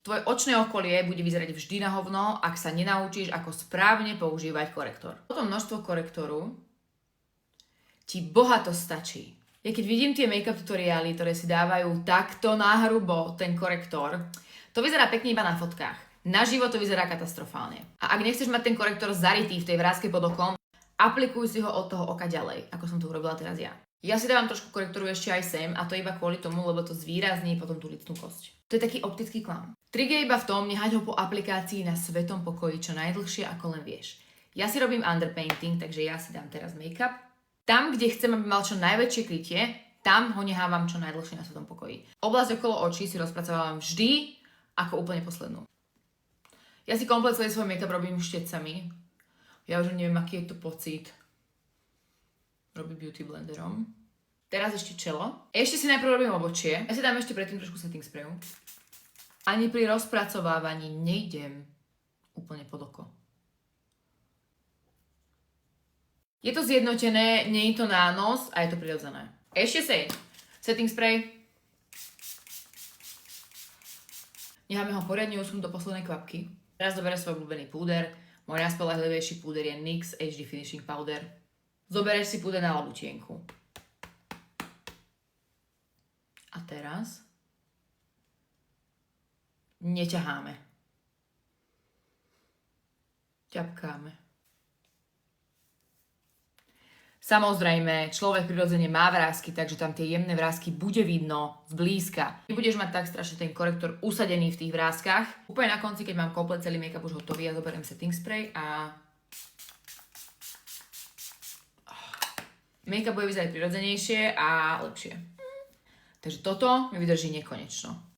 Tvoje očné okolie bude vyzerať vždy na hovno, ak sa nenaučíš, ako správne používať korektor. Toto množstvo korektoru ti bohato stačí. Ja keď vidím tie make-up tutoriály, ktoré si dávajú takto nahrubo ten korektor, to vyzerá pekne iba na fotkách. Naživo to vyzerá katastrofálne. A ak nechceš mať ten korektor zarytý v tej vráske pod okom, aplikuj si ho od toho oka ďalej, ako som to urobila teraz ja. Ja si dávam trošku korektoru ešte aj sem a to iba kvôli tomu, lebo to zvýrazní potom tú licnú kosť. To je taký optický klam. Trik je iba v tom, nehať ho po aplikácii na svetom pokoji čo najdlhšie, ako len vieš. Ja si robím underpainting, takže ja si dám teraz make-up. Tam, kde chcem, aby mal čo najväčšie krytie, tam ho nehávam čo najdlhšie na svetom pokoji. Oblasť okolo očí si rozpracovávam vždy ako úplne poslednú. Ja si komplet celý svoj make-up robím štecami. Ja už neviem, aký je to pocit robiť beauty blenderom. Teraz ešte čelo. Ešte si najprv robím obočie. Ja si dám ešte predtým trošku setting sprayu. Ani pri rozpracovávaní nejdem úplne pod oko. Je to zjednotené, nie je to na nos a je to prirodzené. Ešte setting spray. Necháme ho poriadne usunúť do poslednej kvapky. Teraz zoberiem svoj obľúbený púder. Môj najspoľahlivejší púder je NYX HD Finishing Powder. Zoberieš si púder na labutienku. A teraz neťaháme. Ťapkáme. Samozrejme, človek prirodzene má vrásky, takže tam tie jemné vrásky bude vidno zblízka. Nebudeš mať tak strašne ten korektor usadený v tých vráskach. Úplne na konci, keď mám komplet celý make-up už hotový, ja zoberiem setting spray a make-up bude vyzerať prirodzenejšie a lepšie. Takže toto mi vydrží nekonečno.